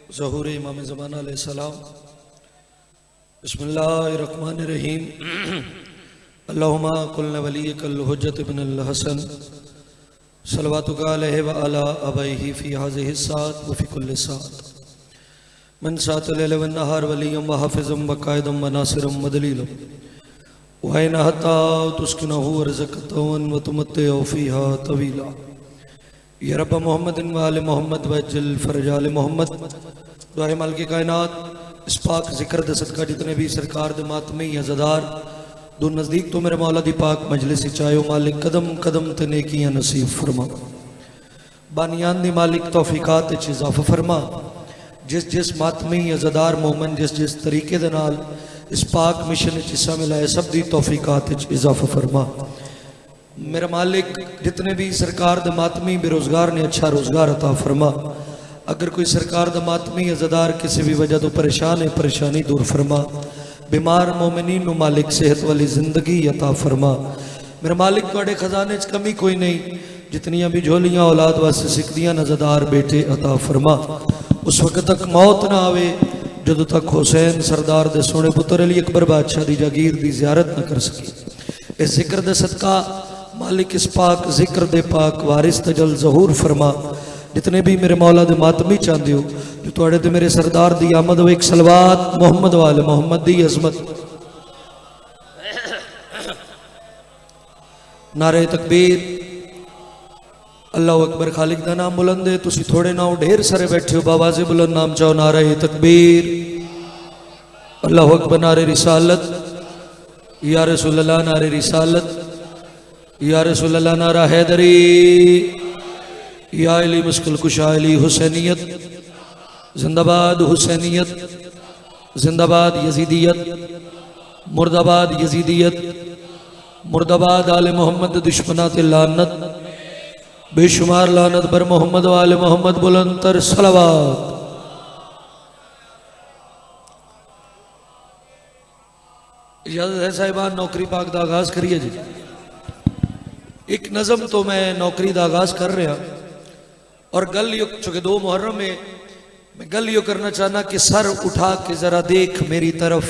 ज़हूर इमाम ज़मान अलैहिस्सलाम। बिस्मिल्लाहिर्रहमानिर्रहीम। अल्लाहुम्मा कुल्ल वलिय्यकल हुज्जत इब्नुल हसन सल्लवातुका अलैहि व अला अबैहि फी हाज़िहि सात व फी कुल्लि सात मन सात लैल व नहार वलिय्यम व हाफ़िज़म व क़ाइदम व नासिरम व दलीलम व ऐन हत्ता तुस्किनहु रज़क़तन व तुमत्तिउ फ़ीहा तवीला। या रब मोहम्मदिन व आले मोहम्मद व अज्जिल फ़रज आले मोहम्मद। दुआए मालिक कायनात, इस पाक ज़िक्र द सदका जितने भी सरकार दे मातमी अज़ादार दो नज़दीक तो मेरे मौला दी पाक मजलिस चायो मालिक कदम कदम ते नेकियां नसीब फरमा। बानियान दी मालिक तौफीकात च इज़ाफ़ा फरमा। जिस जिस मातमी अज़ादार मोमन जिस जिस तरीके दे नाल इस पाक मिशन हिस्सा मिलाए सब दी तौफीकात च इज़ाफ़ा फरमा। मेरा मालिक जितने भी सरकार द मातमी बेरोज़गार ने अच्छा रोज़गार अता फरमा। अगर कोई सरकार द मातमी अज़ादार किसी भी वजह तो परेशान है परेशानी दूर फरमा। बीमार मोमिनीन नु मालिक सेहत वाली ज़िंदगी अता फरमा। मेरा मालिक तुहाडे खजाने च कमी कोई नहीं। जितनियां भी झोलियां औलाद वास्ते सिकदियां नज़ादार बेटे अता फरमा। उस वक्त तक मौत ना आवे जदों तक हुसैन सरदार दे सोने पुत्र अली अकबर बादशाह दी जागीर दी ज़ियारत न कर सकी। इस जिक्र दे सदका मालिक इस पाक जिक्र दे पाक वारिस तजल ज़हूर फरमा। जितने भी मेरे मौला दे मातमी चाहते हो जो तुहाडे ते मेरे सरदार दी आमद हो एक सलवात मोहम्मद वाले मोहम्मद दी अजमत। नारे तकबीर, अल्लाह अकबर। खालिक दा नाम बुलंद है, तुसी थोड़े ना हो ढेर सारे बैठे हो बाबा से बुलंद नाम चाहो। नारे तकबीर, अल्लाह अकबर। नारे रिसालत, या रसूल अल्लाह। नारे रिसालत, या रसूल अल्लाह। नारा हैदरी, या अली मुश्किल कुशा अली। हुसैनियत जिंदाबाद, हुसैनियत जिंदाबाद। यजीदियत मुर्दाबाद, यजीदियत मुर्दाबाद। आले मोहम्मद दुश्मनात लानत, बेशुमार लानत बर मोहम्मद वाले मोहम्मद। बुलंदतर सलावत। इजाजत है साहिबान, नौकरी पाक का आगाज करिए जी। एक नज़म तो मैं नौकरी का आगाज कर रहा और गल यो चूंकि 2 मुहर्रम में मैं गल यो करना चाहना कि सर उठा के जरा देख मेरी तरफ,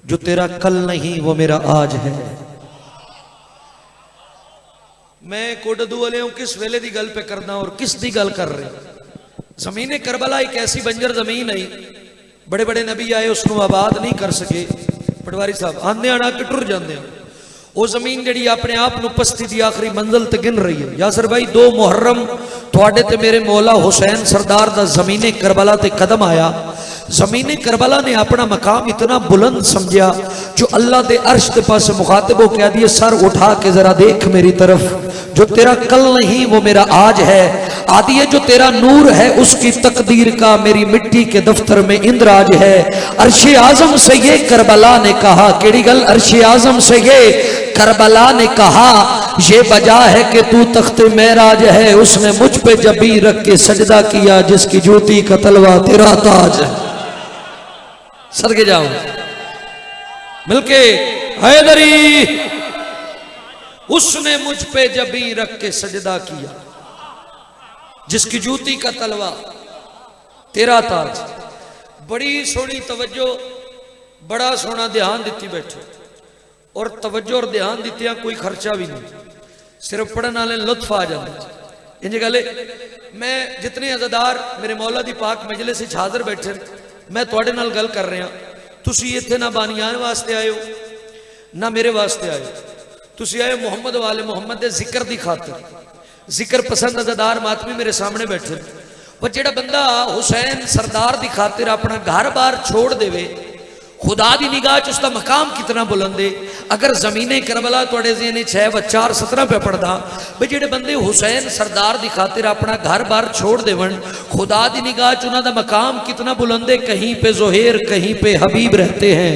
जो तेरा कल नहीं वो मेरा आज है। मैं कोटदू वाले हूं किस वेले की गल पे करना और किस दी गल कर रहे। जमीन करबला एक ऐसी बंजर जमीन है, बड़े बड़े नबी आए उसको आबाद नहीं कर सके। पटवारी साहब आंदे आना कि टुर जाते वो जमीन जी अपने आप को पस्ती की आखिरी मंजिल तक गिन रही है। यासर भाई 2 मुहर्रम थोड़े ते मेरे मौला हुसैन सरदार दा ज़मीने करबला ते कदम आया। ज़मीने करबला ने अपना मकाम इतना बुलंद समझा जो अल्लाह के अर्श के पास मुखातिब हो कह दिए सर उठा के जरा देख मेरी तरफ, जो तेरा कल नहीं वो मेरा आज है। आदि है जो तेरा नूर है उसकी तकदीर का मेरी मिट्टी के दफ्तर में इंद्राज है। अर्शे आजम से ये करबला ने कहा, केड़ी गल? अर्शे आजम से ये करबला ने कहा ये बजा है कि तू तख्ते मेराज है। उसने मुझ पे जबी रख के सजदा किया जिसकी जूती का तलवा तेरा ताज है। सदके जाओ मिलके हैदरी। उसने मुझ पे जबी रख के सजदा किया जिसकी जूती का तलवा तेरा ताज। बड़ी सोहनी तवज्जो, बड़ा सोहना ध्यान दिती बैठे और तवज्जो और ध्यान दित्तिया कोई खर्चा भी नहीं, सिर्फ पढ़ने वाले लुत्फ आ जाता। इंज गल मैं जितने अज़ादार मेरे मौला दी पाक मजलिस विच हाज़र बैठे मैं तुहाडे नाल गल कर रहा। तुसी इत्थे ना बानियान वास्ते आए हो ना मेरे वास्ते आए हो, तुसी आए मोहम्मद वाले मोहम्मद दे जिक्र दी खातिर। जिक्र पसंद अज़ादार मातमी मेरे सामने बैठे। पर जेड़ा बंदा हुसैन सरदार दी खातिर अपना घर बार छोड़ देवे, खुदा दी निगाह च उसका मकाम कितना बुलंद है। अगर ज़मीने करबला तुहाडे ज़हन च है 4:17 पे पढ़दा भाई जेडे बंदे हुसैन सरदार दी खातिर अपना घर बार छोड़ देवन, खुदा दी निगाह च उन्हां दा मकाम कितना बुलंद है। कहीं पे ज़ुहैर कहीं पे हबीब रहते हैं,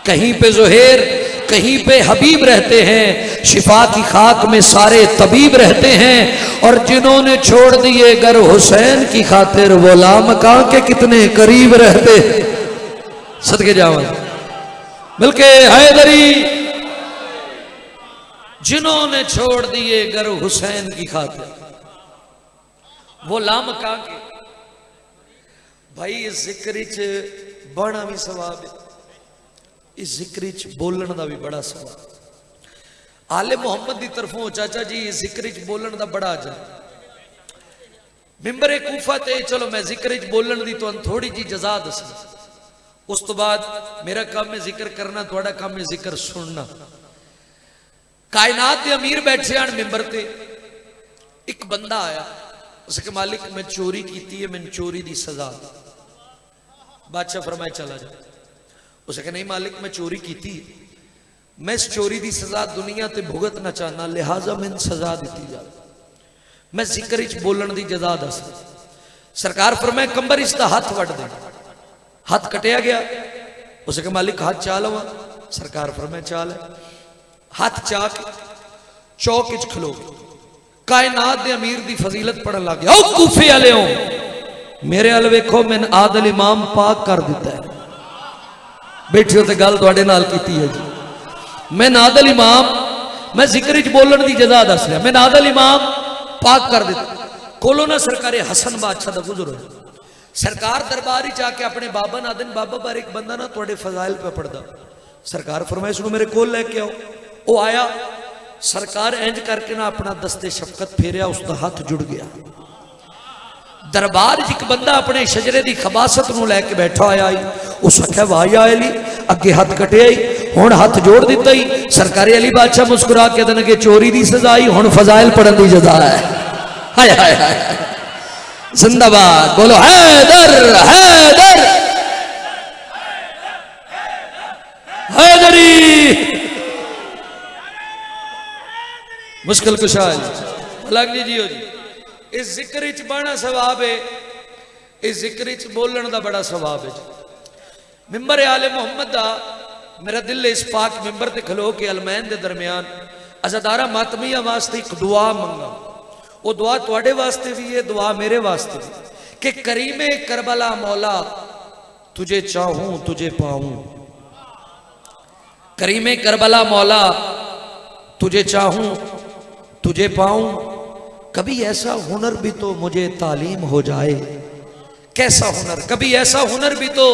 कहीं पे ज़ुहैर कहीं पे हबीब रहते हैं। शिफा की खाक में सारे तबीब रहते हैं और जिन्होंने छोड़ दिए घर हुसैन की खातिर वो लामका के कितने करीब रहते। सदके जाओ मिलके हैदरी। जिन्होंने छोड़ दिए घर हुसैन की खातिर वो लामका के भाई इस जिक्र च बड़ा भी सवाब है, इस जिक्र च बोलन का भी बड़ा सवाब। आले मुहम्मद की तरफों चाचा जी इस जिक्र च बोलन का बड़ा अजर। मिंबर कूफा ते चलो मैं जिक्र च बोलन की तो थोड़ी जी जजा दस, उस तो बाद मेरा काम है जिक्र करना, थोड़ा काम है जिक्र सुनना। कायनात के अमीर बैठे आन मिंबर ते, एक बंदा आया, उसके मालिक मैं चोरी की है, मैंने चोरी की सजा। बादशाह फरमाए चला जा। उसने नहीं मालिक मैं चोरी की, मैं इस चोरी की सजा दुनिया ते भुगतना चाहना, लिहाजा मैंने सजा दी जा, मैं जिक्र च बोलन की जजा दस। सरकार फरमाए कंबर इसका हाथ वट दे। हाथ कटिया गया, उसके मालिक हाथ चा लवा। सरकार फरमाए चाल है। हाथ चा के चौक च खलो, कायनात दे अमीर दी फजीलत पढ़न लग गया। ओ कूफे वाले हो, मेरे अल वेखो मैंने आदल इमाम पाक कर दिता है। बैठे हो तो गल तुहाडे नाल कीती है जी। मैं आदल इमाम, मैं जिक्र च बोलन की जजा दस रहा, मैं आदल इमाम पाक कर दिता। कोलो ना सरकार हसन बादशाह का गुजर हो। सरकार दरबार च आके अपने बाबा ना दिन, बाबा बार एक बंदा ना तुहाडे फजाइल पे पढ़दा। सरकार फरमाए इसको मेरे कोल लेके आओ। वो आया, सरकार इंज करके ना अपना दस्ते शफकत फेरिया, उसका हाथ जुड़ गया। दरबार एक बंदा अपने शजरे की खबासत को लैके बैठा आया, उस आख्या वाह अली, अगे हाथ कटिया ही, हुण हाथ जोड़ दिता ही। सरकारी अली बादशाह मुस्कुरा के दिन अगे चोरी की सजा आई, हुण फजाइल पढ़न की जजा है। हाय हाय हाय, जिंदाबाद बोलो हैदर हैदर हैदरी। मुश्किल कुशा अलग जी जी हो जी। इस जिक्र च बड़ा सवाब है, इस जिक्र च बोलन का बड़ा सवाब है। मिंबर आले मुहम्मद का मेरा दिल इस पाक मिंबर ते खलो के अलमैन के दरम्यान अज़ादारा मातमिया वास्ते एक दुआ मंगा। वो दुआ तुहाडे वास्ते भी है, दुआ मेरे वास्ते भी, कि करीमे करबला मौला तुझे चाहूं तुझे पाऊं। करीमे करबला मौला तुझे चाहूं तुझे पाऊं, कभी ऐसा हुनर भी तो मुझे तालीम हो जाए। कैसा हुनर? कभी ऐसा हुनर भी तो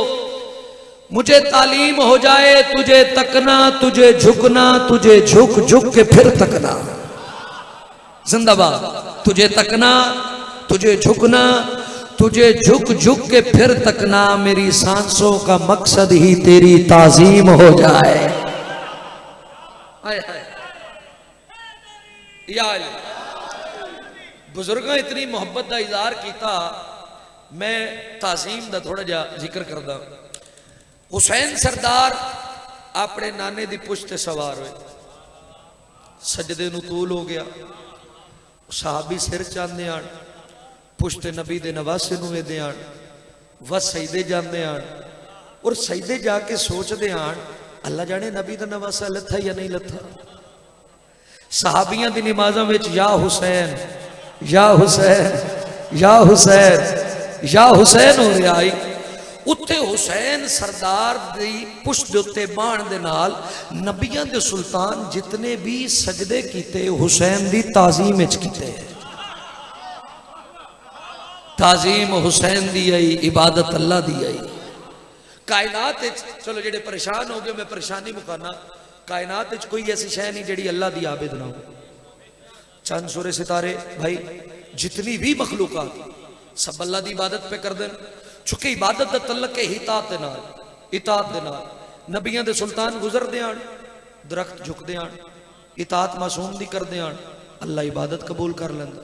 मुझे तालीम हो जाए। तुझे तकना तुझे झुकना, तुझे झुक झुक के फिर तकना। जिंदाबाद। तुझे तकना तुझे झुकना, तुझे झुक झुक के फिर तकना, मेरी सांसों का मकसद ही तेरी ताजीम हो जाए। बुजुर्गों इतनी मोहब्बत का इजहार किया, मैं ताजीम का थोड़ा जा जिक्र करदा। हुसैन सरदार अपने नाने की पुश्त सवार हुए, सजदे नूं तूल हो गया, सहाबी सिर चाहते आन, पुश्त नबी दे नवासे नूं वेदे आन, वस सजदे जाते आन, और सजदे जाके सोचते आन अल्लाह जाने नबी का नवासा लथा या नहीं लथा। सहाबियां दी नमाज़ां विच या हुसैन या हुसैन या हुसैन या हुसैन हो रहा है। उत्थे हुसैन सरदार दी पुश्त दे उत्ते बाण दे नाल नबियां दे सुल्तान जितने भी सजदे कीते हुसैन दी ताजीम विच कीते। ताजीम हुसैन दी आई, इबादत अल्लाह दी आई। कायनात चलो जेडे परेशान हो गए, मैं परेशानी मुकाना। कायनात कोई ऐसी शय नहीं जेड़ी अल्लाह दी आबिद ना हो। चंद सूरे सितारे भाई जितनी भी मखलूकात सब अल्लाह दी इबादत पे कर देन, चुके इबादत दा तल्लक है इताअत दे नाल, इताअत दे नाल। नबियां दे सुल्तान गुजरदे आन, दरख्त झुकदे आन, इताअत मासूम दी करदे आन, अल्लाह इबादत कबूल कर लैंदा।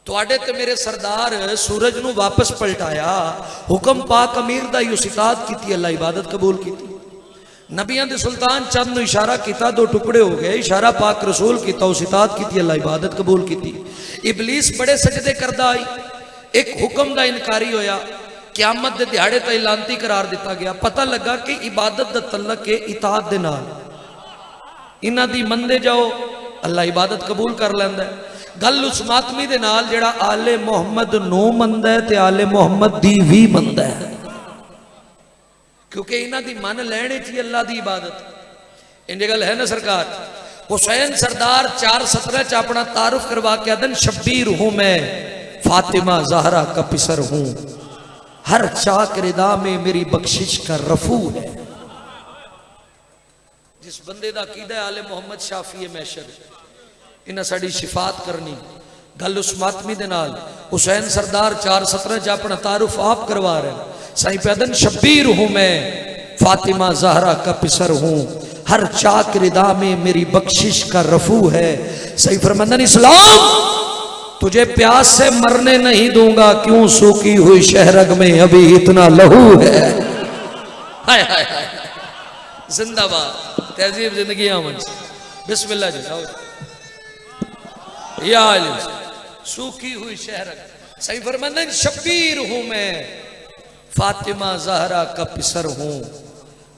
तुहाडे ते मेरे सरदार सूरज नूं वापस पलटाया, हुक्म पाक अमीर दा ही इताअत कीती, अल्लाह इबादत कबूल कीती। नबियां दे सुल्तान चंद नूं इशारा किया, दो टुकड़े हो गए, इशारा पाक रसूल किया, उस इताअत की, अल्लाह इबादत कबूल की। इबलीस बड़े सजदे करदा आई, एक हुक्म का इनकारी होया, क़यामत दे दिहाड़े ताईं लानती करार दिता गया। पता लगा कि इबादत दा तल्लक है इताअत दे नाल, इन्हां दी मंदे जाओ अल्लाह इबादत कबूल कर लैंदा है। गल उस मातमी दे नाल जेड़ा आले मुहम्मद नूं मनदा है ते आले मुहम्मद दी भी मनदा है, क्योंकि इन्हां दी मन लैणे च अल्लाह दी इबादत। इंज गल है ना सरकार। हुसैन सरदार 417 च अपना तारुफ करवा के आदन शब्बीर हूं मैं फातिमा ज़हरा का पिसर हूं, हर चाक रिदा में मेरी बख्शिश का रफू है। जिस बंदे दा अकीदा आले मोहम्मद शाफी मैशर इन्हां साडी शिफात करनी गल उस मातमी दे नाल हुसैन सरदार 417 च अपना तारुफ आप करवा रहे हैं। साईं पैदन शब्बीर हूं मैं, फातिमा ज़हरा का पिसर हूं, हर चाक रिदा में मेरी बख्शिश का रफू है। सही फरमांदन इस्लाम तुझे प्यास से मरने नहीं दूंगा, क्यों सूखी हुई शहरग में अभी इतना लहू है। हाय हाय हाय, जिंदाबाद तहजीब जिंदगी अमन। बिस्मिल्लाह जी आओ। या सूखी हुई शहरग। सही फरमांदन शब्बीर हूं मैं, फातिमा ज़हरा का पिसर हूं,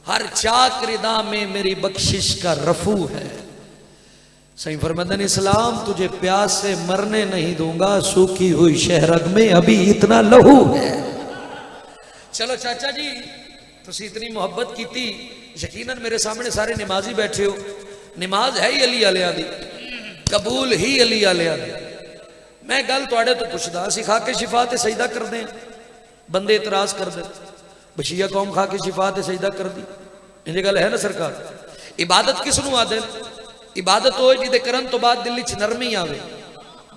हर चाक रिदा में मेरी बख्शिश का रफू है। सही फरमांदन इस्लाम तुझे प्यास से मरने नहीं दूंगा, सूखी हुई शहरग में अभी इतना लहू है। चलो चाचा जी तुसी इतनी मोहब्बत की थी, यकीनन मेरे सामने सारे नमाजी बैठे हो, नमाज है ही अली आलिया दी, कबूल ही अली आलिया दी। मैं गल तुहाडे तो पुछदा, असीं खा के शिफा ते सजदा करदे हां, बंदे इतराज करदे बशिया कौम खा के शिफा ते सजदा कर दी, इंज गल है ना सरकार। इबादत किस नूं आदे? इबादत हो जिहदे करन तो बाद दिल च नरमी आवे,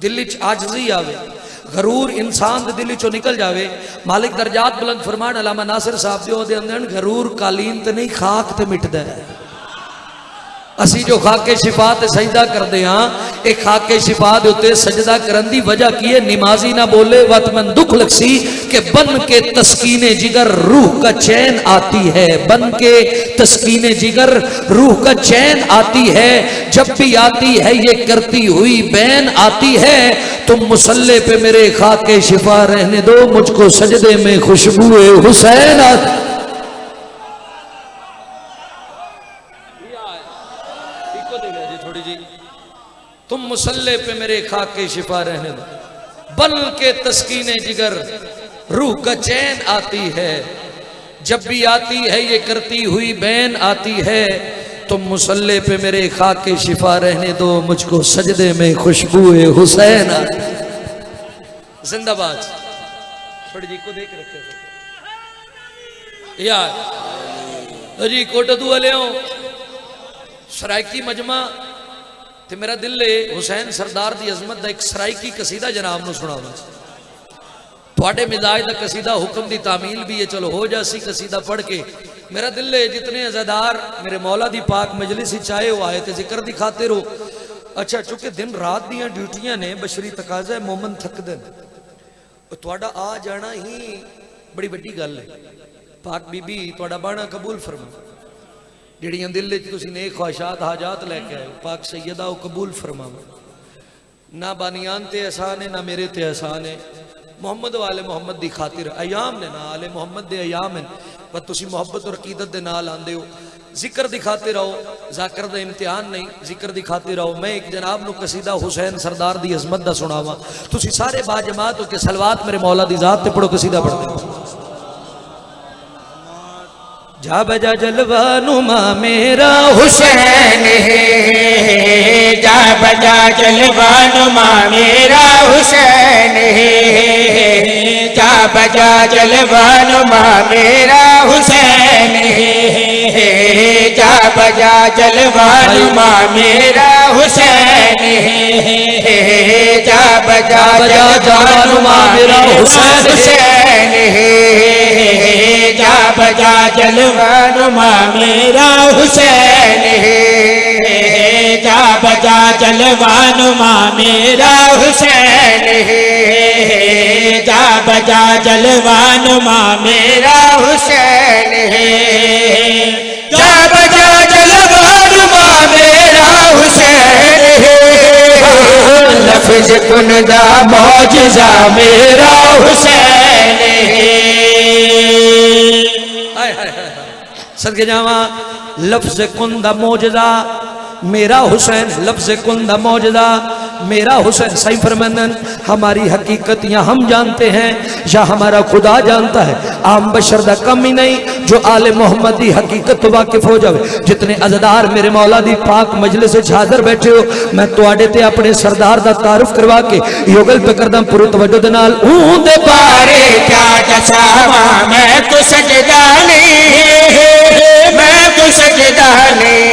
दिल च आजजी आवे, गरूर इंसान दे दिल चो निकल जावे। मालिक दरजात बुलंद फरमान अलामा नासिर साहब दे ओदे अंदर गरूर कालीन ते नहीं खाक ते मिटदा है। असी जो खाके शिफा ते सजदा करते हाँ, एक खाके शिफा दे उत्ते सजदा करन दी वजह की है, नमाजी ना बोले वत मन दुख लगसी कि बन के तस्कीने जिगर रूह का चैन आती है, बन के तस्कीने जिगर रूह का चैन आती है, जब भी आती है ये करती हुई बैन आती है। तुम मुसल्ले पे मेरे खाके शिफा रहने दो, मुझको सजदे में खुशबू हुसैन आती। तुम मुसल्ले पे मेरे खाके शिफा रहने दो, बन के तस्कीने जिगर रूह का चैन आती है, जब भी आती है ये करती हुई बैन आती है। तुम मुसल्ले पे मेरे खाके शिफा रहने दो, मुझको सजदे में खुशबू हुसैन आती। जिंदाबाद। थोड़ी जी को देख रखे यार जी कोटदू वाले सरायकी मजमा ते मेरा दिल है हुसैन सरदार दी अजमत दा एक सरायकी कसीदा जनाब नूं सुणावां। तुहाडे मिजाज दा कसीदा हुक्म दी तामील भी है, चलो हो जासी कसीदा पढ़ के। मेरा दिल है जितने अज़ादार मेरे मौला दी पाक मजलिस विच आए हो आए ते जिक्र दी खातिर हो। अच्छा चूंकि दिन रात दियां ड्यूटियां ने, बशरी तकाजा है, मोमन थकदे ने, तुहाडा आ जाना ही बड़ी वड्डी गल है। पाक बीबी तुहाडा बाणा कबूल फरमा, जिहड़ियां दिल च तुसीं नेक ख्वाहिशात हाजात लैके आए हो, पाक सैयदा वो कबूल फरमावे। ना बानियान ते एहसान है ना मेरे ते एहसान है, मोहम्मद वाले मोहम्मद दी खातिर अयाम ने, ना आले मोहम्मद दे अयाम है, पर तुसीं मोहब्बत और अकीदत दे नाल आंदे हो। जिक्र दी खातिर आओ, जाकर दा इम्तिहान नहीं, जिक्र दी खातिर आओ। मैं एक जनाब नूं कसीदा हुसैन सरदार दी अजमत दा सुनावां, तुसीं सारे बाजमात हो के सलवात मेरे मौला दी जात ते पढ़ो, कसीदा पढ़दे। जा बजा जलवा नुमा मेरा हुसैन है, जा बजा जलवा नुमा मेरा हुसैन है, जा बजा जलवा नुमा मेरा हुसैन है, जा बजा जलवा नुमा मेरा हुसैन है, जा बजा जलवा नुमा मेरा हुसैन है, जा बजा जलवा नुमा मेरा हुसैन है, जा बजा जलवा नुमा मेरा हुसैन है, जा बजा जलवा नुमा मेरा हुसैन है, जा बजा जलवा नुमा मेरा हुसैन है, लफ्ज़ कुनदा मौजज़ा मेरा हुसैन है। सदके जावा लफ्ज़ कुंदा मौजज़ा मेरा हुसैन, लफ्ज़ कुंदा मौजज़ा मेरा हुसैन। सही फरमानन हमारी हकीकत या हम जानते हैं या हमारा खुदा जानता है, आम बशर दा कम ही नहीं। जो आले मोहम्मद की हकीकत तो वाकिफ हो जाए। जितने अज़दार मेरे मौला दी पाक मजलिस में हाज़र बैठे हो, मैं तुहाडे ते अपने सरदार दा तारुफ करवा के योगल पे करदा पूरी तवज्जो दे नाल। ऊंदे बारे क्या दसावा मैं तो सजदा नहीं, मैं तो सजदा नहीं।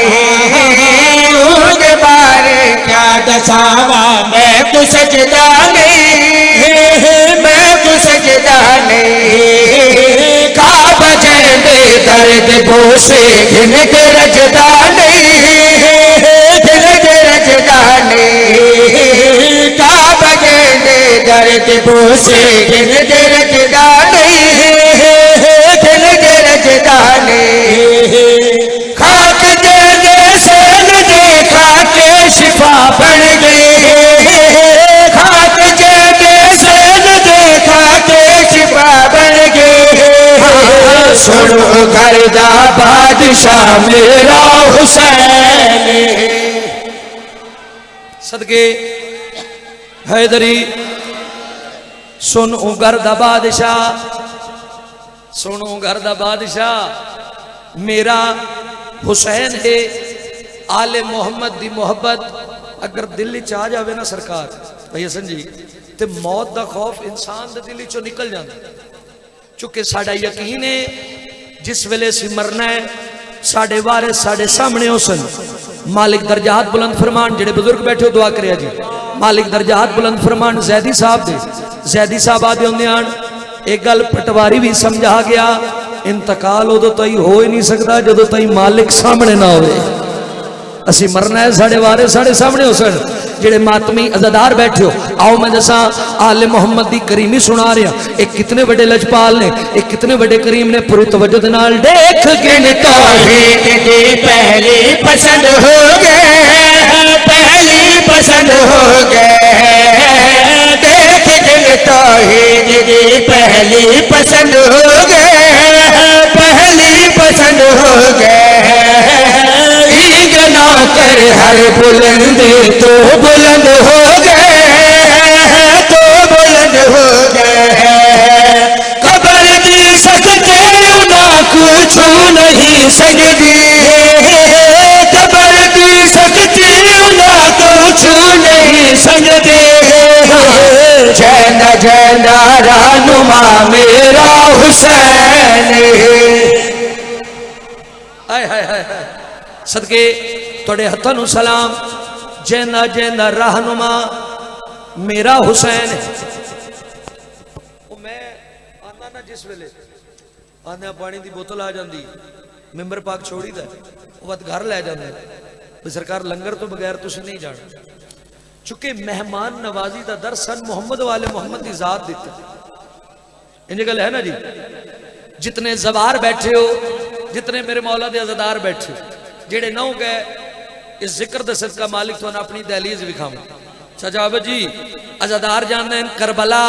ऊंदे बारे क्या दसावा मैं तो सजदा नहीं, मैं तो सजदा नहीं। काबा दे दर्द बोसे घिन के रजदा नहीं, घिन के रजदा नहीं। काबा दे दर्द बोसे घिन के रजदा नहीं, घिन के रजदा नहीं। खाक दे सेन देखा के शिफा बन गई, खाक दे सेन देखा के शिफा बन गई। सुनो करदा बादशाह मेरा हुसैन। सदके हैदरी सुन उगर दा बादशाह, सुन उगर दा बादशाह मेरा हुसैन है। आले मोहम्मद दी मोहब्बत अगर दिल च आ जाए ना सरकार भाई हसन जी, तो मौत का खौफ इंसान के दिल चो निकल जाता। चूंकि साडा यकीन है जिस वेले असीं मरना है साडे वारिस साडे सामने हो सन। मालिक दरजात बुलंद फरमान, जेड़े बुजुर्ग बैठे हो दुआ करिया जी। मालिक दरजात बुलंद फरमान जैदी साहब दे, जैदी साहब आदे होंदे आन एक गल पटवारी भी समझा गया, इंतकाल उदों ताई हो ही नहीं सकता जदों ताई मालिक सामने ना होवे। असी मरना है साढ़े वारे साढ़े सामने हो सन। जेड़े मातमी अज़ादार बैठे हो, आओ मैं दसा आले मोहम्मद दी करीमी सुना रहा। एक कितने बड़े लजपाल ने, एक कितने बड़े करीम ने। पूरी तवज्जो दे नाल देख के तौहीद दी पहली पसंद हो गए, पहली पसंद हो गए। देख के तौहीद दी पहली पसंद हो गए, पहली पसंद हो गए। ना कर हर बुलंद तो बुलंद हो गए, तो बुलंद हो गए। कबर दी सकते ना कुछ नहीं सकती, कबर दी सकते ना कुछ नहीं सकते। जैना जैना रानुमा मेरा हुसैन। हाय हाय हाय सदके थोड़े हथों नू सलाम। जैना जैना रहनुमा मेरा हुसैन है। मैं आना ना जिस वेले आने पानी की बोतल आ जाती, मैंबर पाक छोड़ी दा वह घर लै जाता भी सरकार लंगर तो बगैर तुम नहीं जाना। चूंकि मेहमान नवाजी का दर सन मुहम्मद वाले मुहम्मद की जात दी। इंज गल है ना जी। जितने जवार बैठे हो, जितने मेरे मौला दे अज़ादार बैठे हो, जेड़े नौ गए इस जिक्र दे सदका मालिक तो अपनी दहलीज विखावा। सजावत जी अज़ादार जानते हैं करबला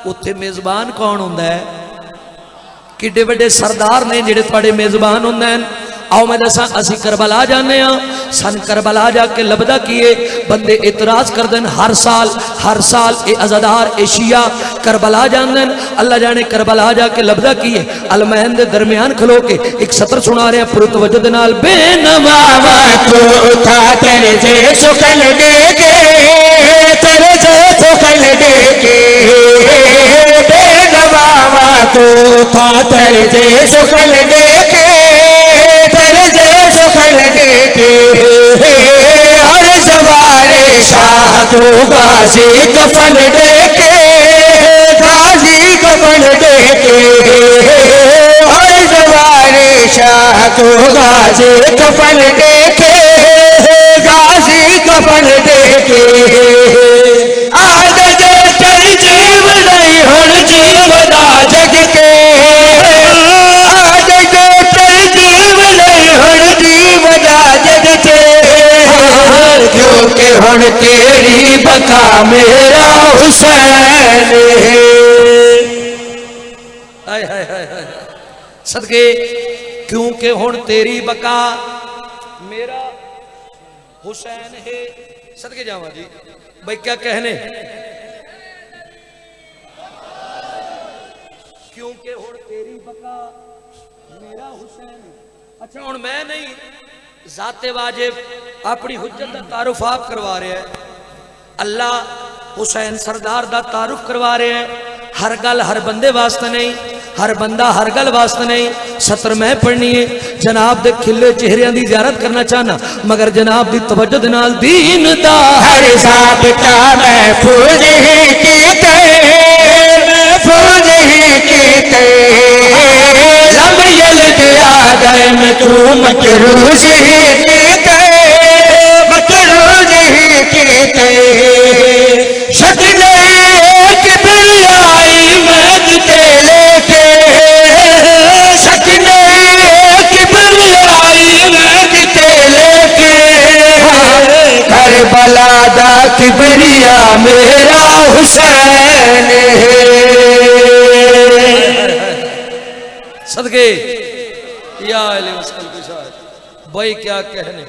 उत्थे मेजबान कौन होंदा है? किड्डे वड्डे सरदार ने जेड़े तुहाडे मेजबान होंदे हैं। आओ मैं दसा असी करबला जाने सन करबला जाके लभदा किए बंदे इतराज कर देन हर साल ए अज़ादार ए शिया करबला जाते हैं। अल्लाह जाने करबला जाके लभदा किए अलमैन दे दरमियान खलो के एक सत्र सुना रहे हैं पूरी तवज्जो दे नाल। बेनवावा तो था तेरे जे सुखन देके, तेरे जे सुखन देके। बेनवावा तो था तेरे जे सुखन देके, तेरे जे सुखन देके। हर सवारे शाह तो गाजी कफन देके, गाजी कफन देके। हर सवारे शाह तो गाजी कफन देके, गाजी कफन देके। आद जे चल जीव नहीं हर जीवदा जग के। आद जे चल जीव नहीं हर जीवदा जग के। क्योंकि हुण तेरी बका मेरा हुसैन है। हाय हाय हाय हाय सदके क्योंकि हुण तेरी बका मेरा हुसैन है। सदके जावा जी भाई क्या कहने। क्योंकि हुण तेरी बका मेरा हुसैन। अच्छा हुण मैं नहीं, जाते वाजिब अपनी हुज्जत का तारुफ आप करवा रहे हैं, अल्लाह हुसैन सरदार का तारुफ करवा रहे हैं। हर गल हर बंदे वास्ते नहीं, हर बंदा हर गल वास्ते नहीं। सत्र मैं पढ़नी है, जनाब दे खिले चेहरिया की ज़ियारत करना चाहना, मगर जनाब की तवज्जो दे नाल दीन दा हर ज़ाबिता महफूज ही कीते, महफूज ही कीते। लब यलद आदम तू मकरूज ही कीते, मकरूज ही कीते। शक्ले किबरियाई मदते लेके, शक्ले किबरियाई मदते लेके। करबला दा किबरिया मेरा हुसैन है। सदके या अली मुस्कल कुशाद भाई क्या कहने,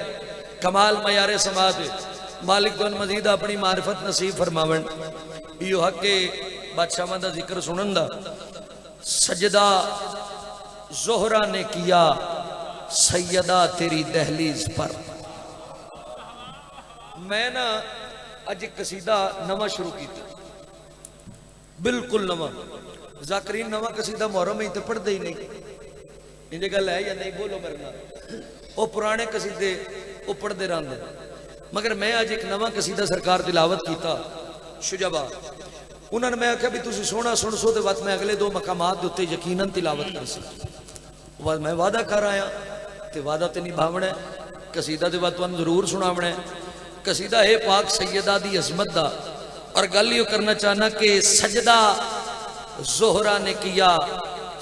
कमाल मयारे समाज मालिक दुन मजीद अपनी मारिफत नसीब फरमावन। यो हक के बादशाह का जिक्र सुनन दा। सजदा जोहरा ने किया सैयदा तेरी दहलीज पर। मैं ना अज कसीदा नवा शुरू किया, बिल्कुल नवा। जाकरीन नवा कसीदा मुहर्रम ही तो पढ़ते ही नहीं, इंजे गल है या नहीं, बोलो मेरे नाल। वो पुराने कसीदे वो पढ़ते रहते, मगर मैं अज एक नवा कसीदा सरकार तिलावत किया शुजाबा। उन्होंने मैं आख्या भी तुम सोना सुन सो तो बस मैं अगले दो मकामात के उत्ते यकीनन तिलावत कर सक। बस मैं वादा कर आया तो वादा तो निभावना है, कसीदा के बाद तुहानू जरूर सुनावना है। कसीदा है पाक सैयदा दी अजमत दा, और गल यो करना चाहना कि सजदा जोहरा ने किया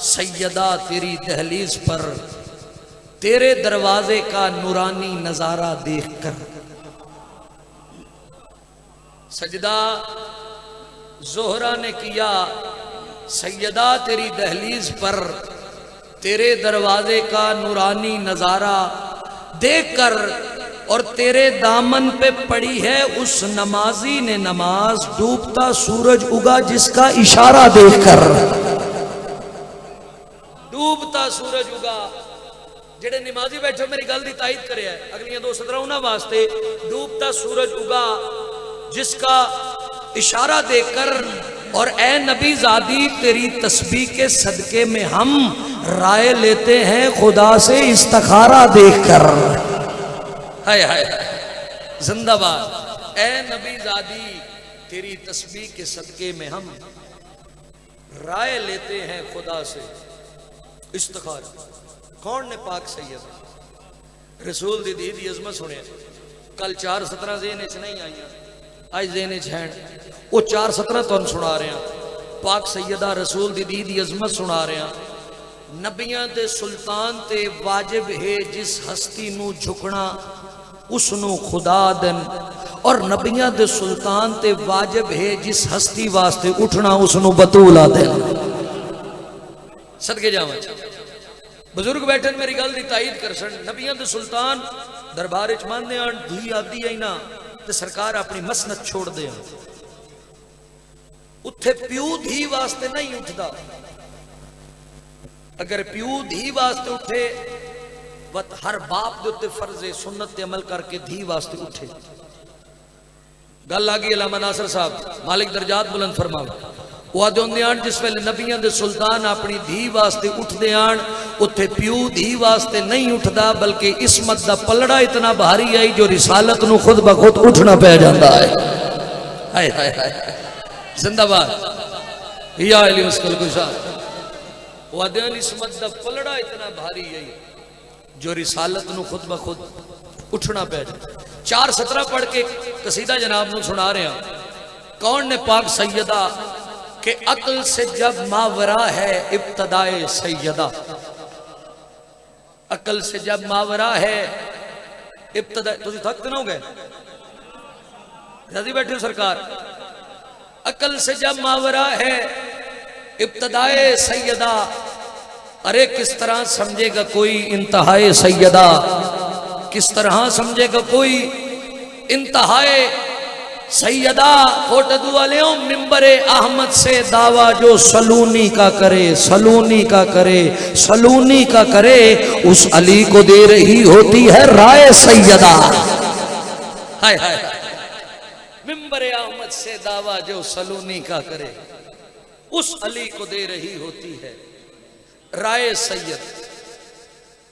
सैयदा तेरी दहलीज पर, तेरे दरवाजे का नूरानी नजारा देखकर। सजदा जोहरा ने किया सैयदा तेरी दहलीज पर, तेरे दरवाजे का नूरानी नजारा देखकर। और तेरे दामन पे पड़ी है उस नमाजी ने नमाज, डूबता सूरज उगा जिसका इशारा देखकर। डूबता सूरज उगा, जेड़े नमाजी बैठे मेरी गल की तायद करे, अगलियां दो सदरा उन्हां वास्ते। डूबता सूरज उगा जिसका इशारा देकर, और ए नबी ज़ादी तेरी तस्बीह के सदके में हम राय लेते हैं खुदा से इस्तिखारा देखकर। हाय हाय जिंदाबाद। ए नबी ज़ादी तेरी तस्बीह के सदके में हम राय लेते हैं खुदा से इस्तिखारा। कौन ने पाक सैयद रसूल दी दी दी अजमत सुने। कल 4:17 ज़हन च नहीं आई, आज ज़हन च हैं। वो 4:17 तुहानू सुना रहे हैं। पाक सैयदा रसूल दी दी दी अजमत सुना रहे हैं। नबियां दे सुल्तान ते वाजिब है जिस हस्ती नू झुकना उसनू खुदा दिन, और नबियां दे सुल्तान ते वाजिब है जिस हस्ती वास्ते उठना उसनू बतूला दिन। सदके जावां बुजुर्ग बैठे मेरी गल की तायद कर सन। नबियां दे सुल्तान दरबार च मानते हैं धी आदि आई ना तो सरकार अपनी मसनत छोड़ दे। उत्थे प्यू धी वास्ते नहीं उठता। अगर प्यू धी वास्ते उठे वत हर बाप दे उत्ते फर्जे सुन्नत ते अमल करके धी वास्ते उठे। गल आ गई अल्लामा नासर साहब मालिक दरजात बुलंद फरमावे। वो आदे होंदे आन जिस वेले नबियां दे सुल्तान अपनी धी वास्ते उठदे आन, उत्थे प्यू धी वास्ते नहीं उठदा, बल्कि इसमत दा पलड़ा इतना भारी आई जो रिसालत नू खुद ब खुद उठना पै जांदा है। हाय हाय हाय जिंदाबाद या अली मुस्कुल कुशा। वो आदे इसमत दा पलड़ा इतना भारी आई जो रिसालत नू खुद ब खुद उठना पै जांदा। 4:17 पढ़ के कसीदा जनाब नू सुना रहे हैं। कौन ने पाक सैयदा कि अक्ल से जब मावरा है इब्तदाए सैयदा। अक्ल से जब मावरा है इब्तदा। तुसी थक तो ना हो गए, राजी बैठे हो सरकार। अक्ल से जब मावरा है इब्तदाए सैयदा, अरे किस तरह समझेगा कोई इंतहाए सैयदा। किस तरह समझेगा कोई इंतहाए सैयदा कोटदू वाले मिंबरे अहमद से दावा जो सलूनी का करे, सलूनी का करे, सलूनी का करे, उस अली को दे रही होती है राय सैयदा। हाय हाय, मिंबरे अहमद से दावा जो सलूनी का करे, उस अली को दे रही होती है राय सैयद।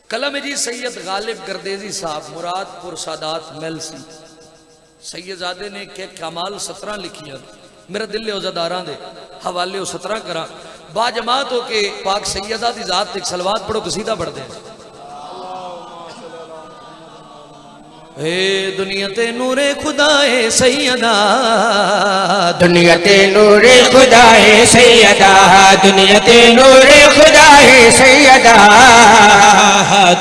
कलम जी सैयद गालिब गर्देजी साहब, मुरादपुर सादात मेलसी। सैयदजादे ने के कमाल 17 लिखियां, मेरा दिल औज़ादारां दे हवाले 17 करा। बाजमात हो के पाक सैयदा दी जात एक सलवात पढ़ो, कसीदा पढ़ दे। हे दुनिया ते नूरे खुदा है सैयदा, दुनिया ते नूरे खुदा है सैयदा, दुनिया ते नूरे खुदा है सैयदा,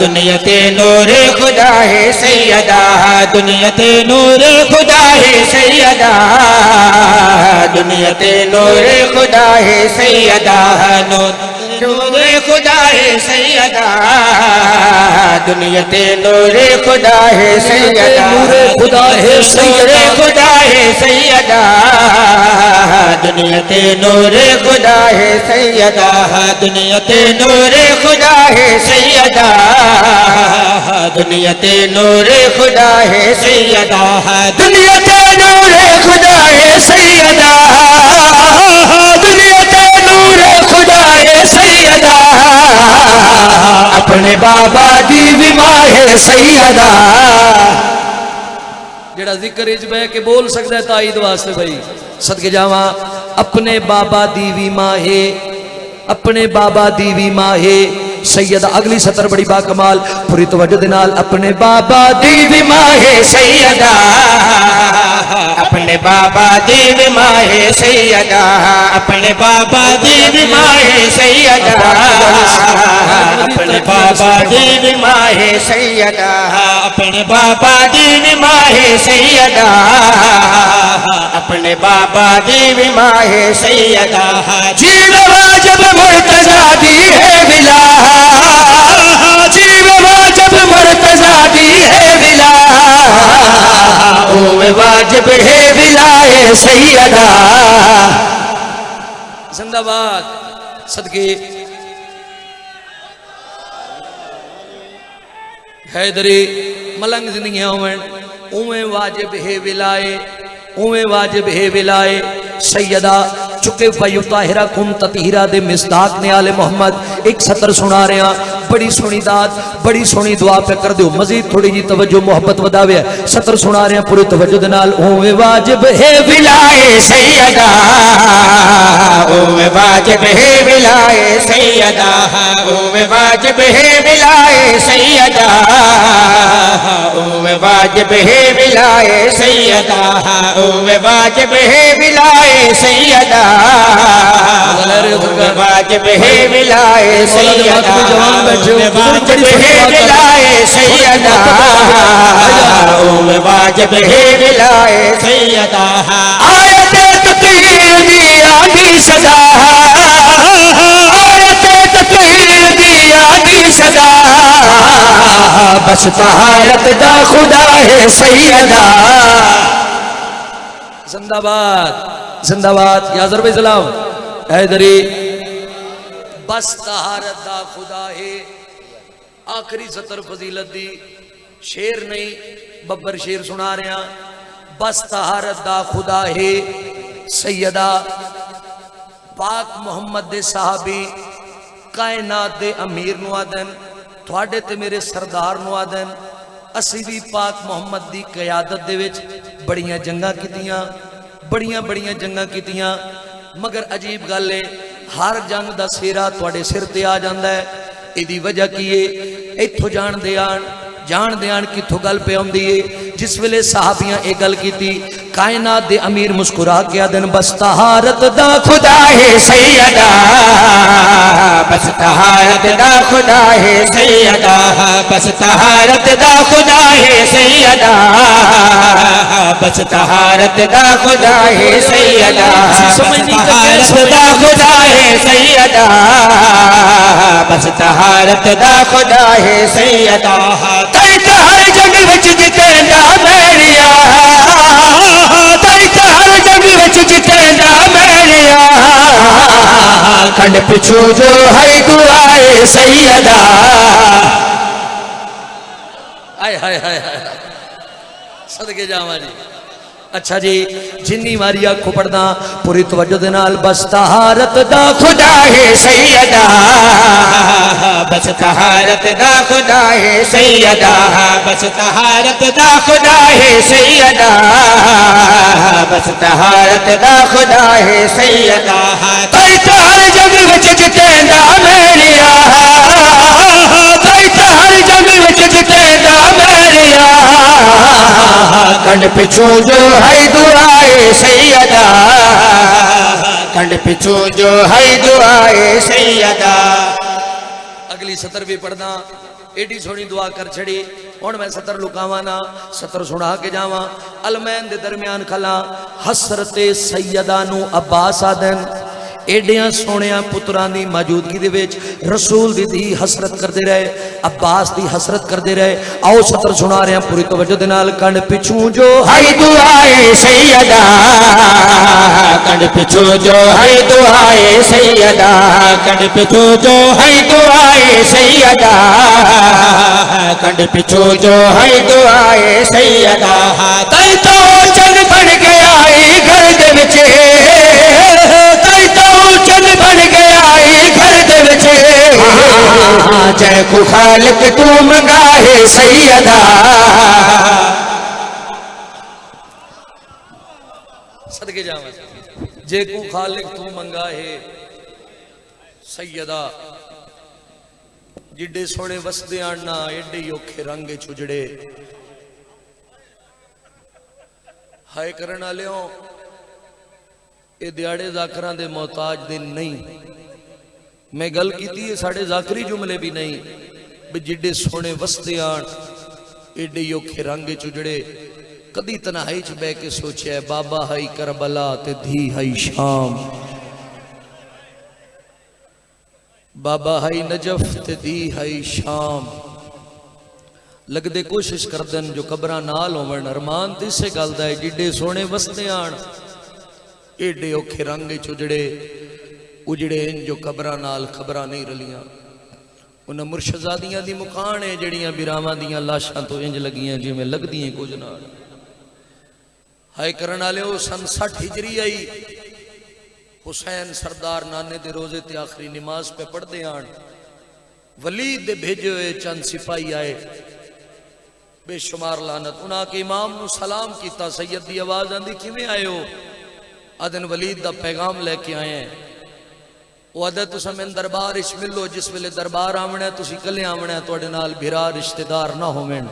दुनिया ते नूरे खुदा है सैयदा, दुनिया ते नूरे खुदा है सैयदा, दुनिया ते नूरे खुदा है सैयदा, नूरे खुदा है सैयदा, दुनिया ते नूरे खुदा है सैयदा, नूरे खुदा है नूरे खुदा है सैयदा, दुनिया ते नूरे खुदा है सैयदा, दुनिया ते नूरे खुदा है सैयदा, दुनिया ते नूरे खुदा है सैयदा, दुनिया ते नूरे खुदा है सैयदा, दुनिया ते नूरे खुदा है सैयदा, अपने बाबा दी विमा है सैयदा। जेड़ा जिक्र इच बह के बोल सकता है ताईद वास्ते भाई सदके जावा। अपने बाबा दी विमा है, अपने बाबा दी विमा है सैयदा। अगली सतर बड़ी बाकमाल, पूरी तवज्जो दे नाल। अपने बाबा दी विमा है सैयदा, अपने बाबा दी विमा है सैयदा, अपने बाबा दी विमा है सैयदा, अपने बाबा दी विमा है सैयदा, अपने बाबा दी विमा है सैयदा, अपने बाबा दी विमा है सैयदा। जीव वाजिब मुर्तजा दी है विला, जीव वाजिब मुर्तजा दी है विला, ओ वाजिब है विलाए सैयदा। जिंदाबाद सदके हैदरी मलंग जिंदगियां उमें वाजिब है विलाए, उमें वाजिब है विलाए सैयदा। चुके वयुताहिरा कुम ततीरा दे मिसदाक ने आले मोहम्मद एक सतर सुना रहे हैं। बड़ी सोहनी दात, बड़ी सोहनी दुआ पे कर दो। मजीद थोड़ी जी तवज्जो मोहब्बत वधावे। सतर सुना रहे हैं पूरी तवज्जो दे नाल। ओवे वाजिब है विलाए सैयदा, ओवे वाजिब है विलाए सैयदा, ओवे वाजिब है विलाए सैयदा, ओवे वाजिब है विलाए सैयदा, ओवे वाजिब है विलाए सैयदा, वाजिब है विलाए सैयदा, वाजिब है विलाए सैयदा, वाजिब है विलाए सैयदा। आयते तकरीर दी आगी सजा, आयते तकरीर दी आगी सजा, बस तहारत दा खुदा है सैयदा। जिंदाबाद जिंदाबाद या ज़रब सलाम हैदरी। बस तहारत दा खुदा है। आखिरी सतर फजीलत दी शेर नहीं बब्बर शेर सुना रहे हैं। बस तहारत दा खुदा है सैयदा। पाक मोहम्मद दे साहबी कायनात दे अमीर नु आदन, थोड़े ते मेरे सरदार नु आदन। असी भी पाक मोहम्मद दी क़यादत दे विच बड़ियां जंगां कीतियां, बड़ियां बड़ियां जंगां कीतियां। मगर अजीब गल है, हर जंग दा सेरा तुहाडे सिर ते आ जांदा है। इहदी वजह की है? इत्थों जान दे आन कित्थों गल पे आउंदी है। जिस वेले सहाबियां एक गल कीती, कायनात दे अमीर मुस्कुरा के आदन बस तहारत दा खुदा है सैयदा, बस तहारत दा खुदा है सैयदा, बस तहारत दा खुदा है सैयदा, बस तहारत दा खुदा है सैयदा, तहारत दा खुदा है सैयदा, बस तहारत दा खुदा है सैयदा। तई हर जंग विच जिते ना बैरिया, तई जितेंदा मेरिया कंड पिछू जो है दुआए सैयदा हाय हाय हाय हाय सदके जावा जी अच्छा जी जिन्नी मारी अख पढ़दा पूरी तवज्जो दे नाल बस तहारत दा खुदा है सैयदा बस तहारत दा खुदा है सैयदा बस तहारत दा खुदा है सैयदा बस तहारत दा खुदा है सैयदा कई तार जग विच जितेंदा मेरिया कई तार जग विच जितेंदा मेरिया कंड पिछू जो है दुआए सैयदा कंड पिछू जो है दुआए सैयदा अगली सतर भी पढ़दा एडी सोनी दुआ कर छड़ी हुण मैं सतर लुकावा ना सतर सुना के जावा अलमैन दे दरमियान खला हसरते सैयदा नु अब्बास आदन एडिया सोनिया पुत्रां दी मौजूदगी दे विच रसूल दी हसरत करते रहे अब्बास दी हसरत करते रहे आओ सतर सुना रहे हैं पूरी तवज्जो दे नाल कंड पिछू जो है दुआए सैयदा कंड पिछू जो है दुआए सैयदा कंड पिछू जो है दुआए सैयदा कंड पिछू जो है दुआए सैयदा कई तो चंद बन गया घर दे विच कई तो चंद बन गया घर दे विच जय को खालिक तू मंगा है सैयदा सदके जावा जे को खालिक तू मंगा है सैयदा जिड्डे सोने वसदे आना एडे औखे रंग चुजड़े हाय करन वालियों ये दिहाड़े जाकरां दे मोहताज दिन नहीं मैं गल कीती है साढ़े जाकरी जुमले भी नहीं भी जिड्डे सोने वसदे आन एडे औखे रंग चुजड़े कदी तन्हाई च बह के सोचा बाबा हाई करबला ते धी हाई शाम बाबा हाई नजफ ते धी हाई शाम लगदे कोशिश करदन जो कबरां नाल होवन अरमान ते इसे गल दा है जिड्डे सोने वसदे आन एडे औखे रंग चुजड़े उजड़े जो कबरां नाल खबरां नहीं रलियां उन्हां मुर्शदादियां दी मुकान है जड़ियां बिरावां दियां लाशां तो इंज लगियां जिवें लगदियां कुछ नाल हाय करन वाले सन 60 हिजरी आई हुसैन सरदार नाने दे रोजे ते आखिरी नमाज पे पढ़दे आन वलीद दे भेजे हुए चंद सिपाही आए बेशुमार लानत उन्हां के इमाम नु सलाम कीता सैयद दी आवाज आंदी किवें आए हो आदन वलीद दा पैगाम लेके आए हैं वो आदत तुसां मैनूं दरबार इच मिलो जिस वेले दरबार आवना है तुसीं कल्ले आवना है तुहाडे नाल भिरा रिश्तेदार ना होवेन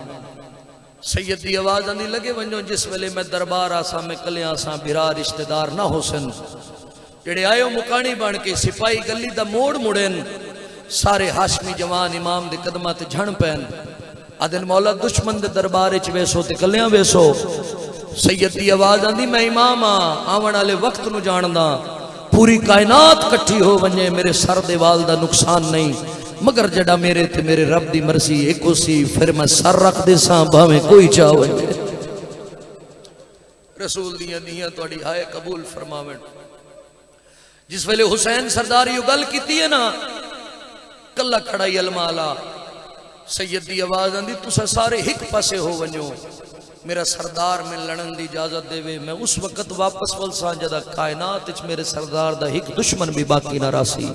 सैयद दी आवाज आंदी लगे वंजो जिस वेले मैं दरबार आसा मैं कल्ले आसा भिरा रिश्तेदार ना होसन जेड़े आयो मुकानी बन के सिपाही गली दा मोड़ मुड़न सारे हाशमी जवान इमाम दे कदमां ते झण पैन आदन मौला दुश्मन दे दरबार च वेसो ते कल्लियां वेसो सैयद दी आवाज आंदी मैं इमाम हाँ आवन वाले वक्त नूं जानदा पूरी कायनात कट्ठी हो वंजे मेरे सर दे वाल दा नुकसान नहीं मगर जड़ा मेरे ते मेरे रब दी मर्जी एको सी फिर मैं सर रख दे सां भावें कोई चाह वंजे रसूल दियां नियां तुहाडी हाय कबूल फरमावन जिस वेले हुसैन सरदार यो गल कीती है ना कल्ला खड़ा ही अलमाला सैयद दी आवाज आंदी तुसा सारे हिक पासे हो वंजो मेरा सरदार में लड़न की इजाजत देवे मैं उस वक्त वापस वलसा जदा कायनात मेरे सरदार दा हिक दुश्मन भी बाकी ना रासी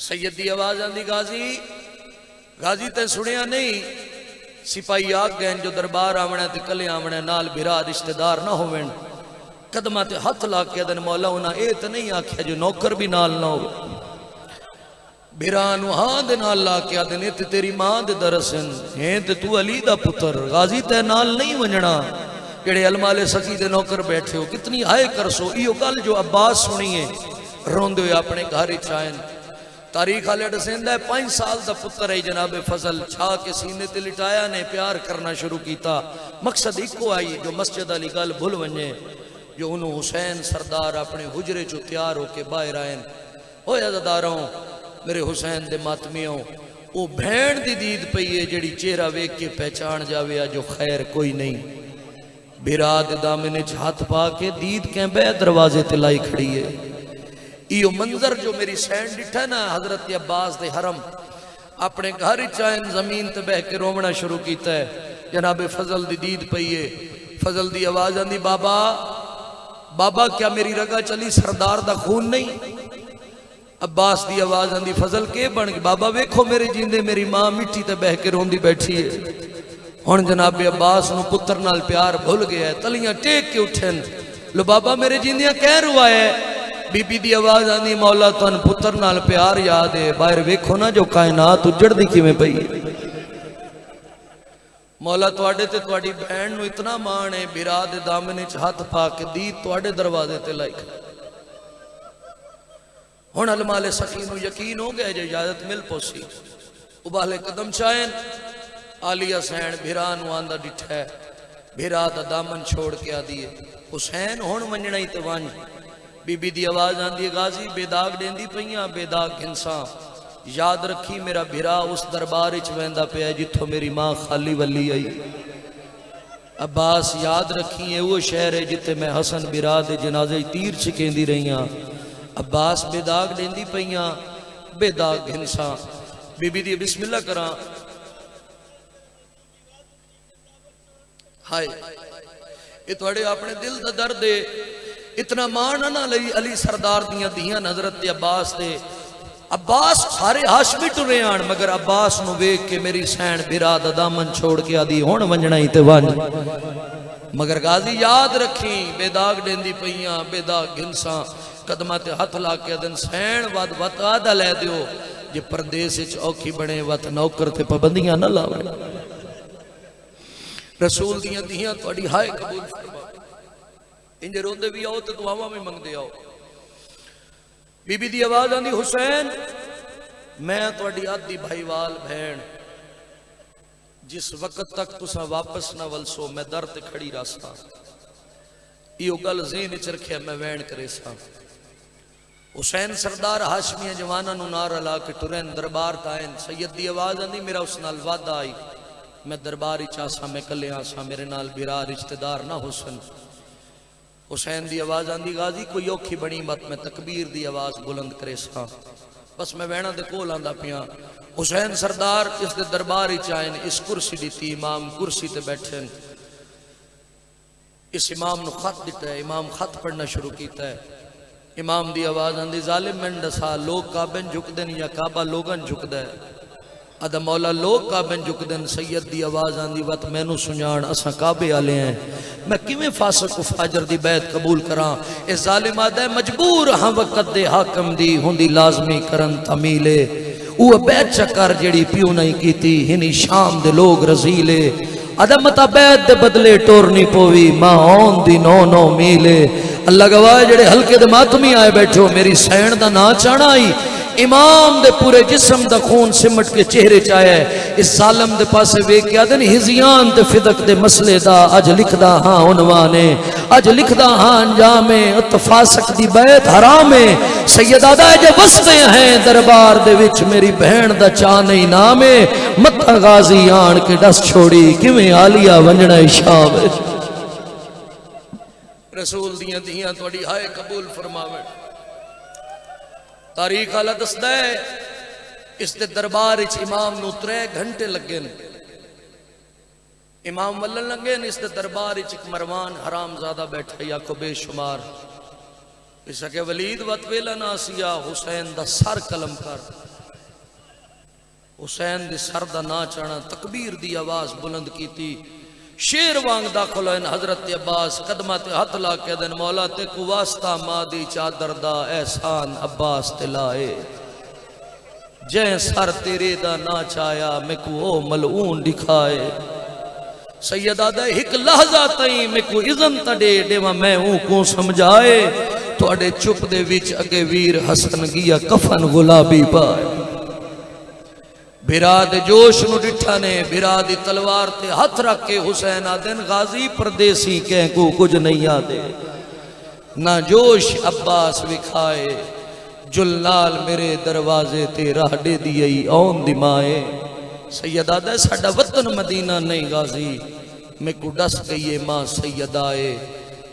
सैयद दी आवाज आंदी गाजी गाजी ते सुनिया नहीं सिपाही आग गए जो दरबार आवना ते कले आवना नाल बिरा रिश्तेदार ना होवेन कदमां ते हथ ला के अदन मौला उन्हां ए ते नहीं आख्या जो नौकर भी नाल ना हो बिरा नूं हां दे नाल ला के आदे ने ते तेरी मां दे दरसन है ते तू अली दा पुत्र गाजी ते नाल नहीं वंजना जेड़े अलमाले सकी दे नौकर बैठे हो कितनी हाय करसो इहो गल जो अब्बास सुनिए रोंदे हुए अपने घर च आए तारीख वाले दसेंदा 5 साल दा पुत्र है जनाब फजल छा के सीने ते लिटाया ने प्यार करना शुरू किया मकसद इको आई जो मस्जिद वाली गल भूल वने जो उन्होंने हुसैन सरदार अपने हुजरे चो तैयार होके बाहर आए हो अज़ादारों मेरे हुसैन दे मातमियों वो भैन दी दीद पई है जेड़ी चेहरा वेख के पहचान जावे जो खैर कोई नहीं बिरा दे दामने च हाथ पा के दीद के बे दरवाजे ते लाई खड़ी है। इो मंजर जो मेरी सैन डिठा ना हजरत अब्बास दे हरम अपने घर चायन जमीन ते बह के रोवना शुरू किया है। जनाबे फजल दी दीद पई है। फजल दी आवाज आंदी बाबा बाबा क्या मेरी रगा चली सरदार दा खून नहीं। अब्बास दी आवाज आंदी फजल के बन गई। बाबा वेखो मेरे जींदे मेरी मां मिट्टी ते बह के रोंदी बैठी है। हुण जनाबे अब्बास नूं पुत्र नाल प्यार भुल गया है। तलियां टेक के उठन लो बाबा मेरे जींदियां कह रुआया है। बीबी दी आवाज आंदी मौला तुहानू पुत्र नाल प्यार याद है। बाहर वेखो ना जो कायनात उजड़दी किवें पई है। मौला तुहाडे ते तुहाडी भैन नूं इतना मान है। बिरा दे दामने च हथ पा के दीद तुहाडे दरवाजे ते लाई। हुण अलमाले सखी नूं यकीन हो गया जो इजाजत मिल पोसी। उबाले कदम चायन आलिया सैन बिरा नूं आंदा डिठा है। बिरा दा दामन छोड़ के आदी है हुसैन हुण वंजणा ही ते वंज। बीबी दी आवाज आंदी है गाजी बेदाग देंदी पईयां बेदाग घिंसा याद रखी मेरा बिरा उस दरबार च वहंदा पिया जिथों मेरी मां खाली वली आई। अब्बास याद रखी है वो शहर है जिथे मैं हसन बिरा दे जनाजे तीर छिकेंदी रही हाँ। अब्बास बेदाग देंदी पईयां बेदाग घिंसा। बीबी दी बिस्मिल्लाह करा। हाय ये थोड़े अपने दिल का दर्द है। इतना मान ना लई अली सरदार दियां दियां हजरत अब्बास दे। अब्बास सारे हाशमी टुरे आन मगर अब्बास नूं वेख के मेरी सैन बिरा दा दामन छोड़ के आदी हुण वंजणा ही ते वंज। मगर गाजी याद रखी बेदाग देंदी पईयां बेदाग घिंसा। कदमां ते हथ ला के अदन सैन वद वत आदा लै दियो जे परदेस विच औखी बने वत नौकर ते पाबंदियां ना लावे। रसूल दियां दियां तुहाडी हाय कबूल फरमा। इंज रोंदे भी आओ ते दुआवां भी मंगदे आओ। बीबी दी आवाज आंदी हुसैन मैं तुहाडी आधी भाईवाल भैन जिस वक्त तक तुसा वापस ना वलसो मैं दर ते खड़ी रास्ता। इहो गल ज़हन च रखिया मैं वैन करे सा। हुसैन सरदार हाशमिया जवाना नूं नारा ला के टुरन दरबार तायन। सैयद दी आवाज आंदी मेरा उस नाल वादा आई मैं दरबार च आसा मैं कले आसा मेरे नाल बिरा रिश्तेदार ना हुसन। हुसैन दी आवाज आंदी गाजी कोई औखी बनी मत मैं तकबीर दी आवाज बुलंद करे सा। बस मैं वैणा दे कोल आंदा पिया। हुसैन सरदार इस दे दरबार च आए इस कुर्सी दी इमाम कुर्सी ते बैठे। इस इमाम नूं खत दिता है। इमाम खत पढ़ना शुरू किया है। इमाम दी आवाज आंदी जालिम मैन दसा लोग काबन झुकदन या काबा लोगन झुकदा है। अदा मौला लोग काबन झुकदन। सैयद दी आवाज आंदी वत मैनू सुजान असा काबे आले हैं मैं किवें फासिक फाजर दी बैत कबूल करा। ए जालिम आदा मजबूर हां वक्त दे हाकम दी हुंदी लाजमी करन तमीले। वो बैत चकर जेड़ी पियो नहीं कीती हिनी शाम दे लोग रजीले। अदा मता बैत दे बदले टोरनी पोवी मां औन दी 9 मीले। अल्लाह गवाह जेड़े हल्के दे मातमी आए बैठो मेरी सैन दा ना चाहना आई। इमाम दे पूरे जिस्म दा खून सिमट के चेहरे च आया है। इस सालम दे पासे वेख के आदन हिजियान ते फिदक दे मसले दा अज लिखदा हां उनवाने अज लिखदा हां अंजामे तफासक दी बैत हराम है। सैयद आदा जे वसते हैं दरबार दे विच मेरी बहन दा चा नहीं नाम है। मत्था गाजी आन के दस छोड़ी किवें आलिया वंजणा इशाब। रसूल दियां दियां तुहाडी हाय कबूल फरमावे। तारीख आला दसदा है इस दे दरबार च इमाम नूं 3 घंटे लगे। इमाम वल्लन लगे इस दे दरबार च एक मरवान हराम ज्यादा बैठा या को बेशुमार। इस के वलीद वत वेला ना सिया हुसैन दा सर कलम कर। हुसैन दे सर दा ना चाहना तकबीर दी आवाज बुलंद कीती। शेर वांग दाखिल होए हजरत अब्बास कदमा ते हथ ला के दिन मौला ते को वास्ता मादी चादर दा एहसान अब्बास ते लाए। जै सर तेरे दा ना चाया मैं को ओ मलऊन दिखाए। सैयद आदा एक लहजा तई मैं को इज़न तडे देवा मैं हूं को समझाए। तुहाडे चुप दे विच अगे वीर हसन गिया कफन गुलाबी पाए। बिरा दे जोश नूं डिठा ने बिरा दी तलवार ते हथ रख के हुसैन आदन गाजी परदेसी कह को कुछ नहीं आदे ना जोश अब्बास विखाए। जुलनाल मेरे दरवाजे ते राहडे दी औन दी माए। सैयद आदा साडा वतन मदीना नहीं गाजी मैं को दस गई मां सैयदाए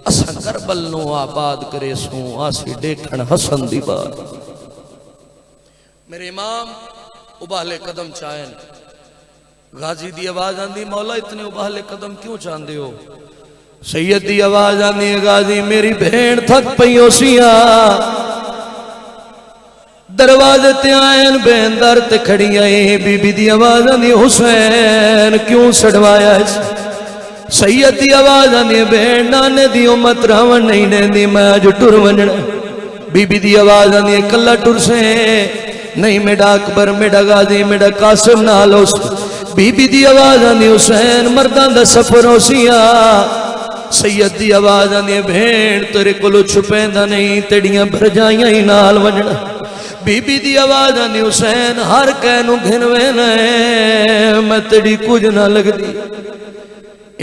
असा करबल नो आबाद करे सू आसी देखण हसन दी बात। मेरे इमाम उबाले कदम चाहन, गाजी दी आवाज आंदी मौला इतने उबाले कदम क्यों चाहते हो? सैयद दी आवाज आंदी गाजी मेरी भेड़ थक पईओ सिया दरवाजे ते आयन बेन दर ते खड़ी आई। बीबी दी आवाज आंदी हुसैन क्यों सड़वाया? सैयद दी आवाज आंदी भेड़ नाने दी उम्मत रावण नहीं देंदी मैं अज टुर वंजणा। बीबी दी आवाज आंदी कल्ला टुर से नहीं मेरा अकबर मेरा गाजी मेरा कासिम नाल उस। बीबी दी आवाज आंदी हुसैन मर्दां दा सफर होसिया। सैयद दी आवाज आंदी भेड़ तेरे कोलों छुपेंदा नहीं तेड़ियां भरजाइयां ही नाल वंजणा। बीबी दी आवाज आंदी हुसैन हर कहनू घिनवे ने मैं तेरी कुछ ना लगदी।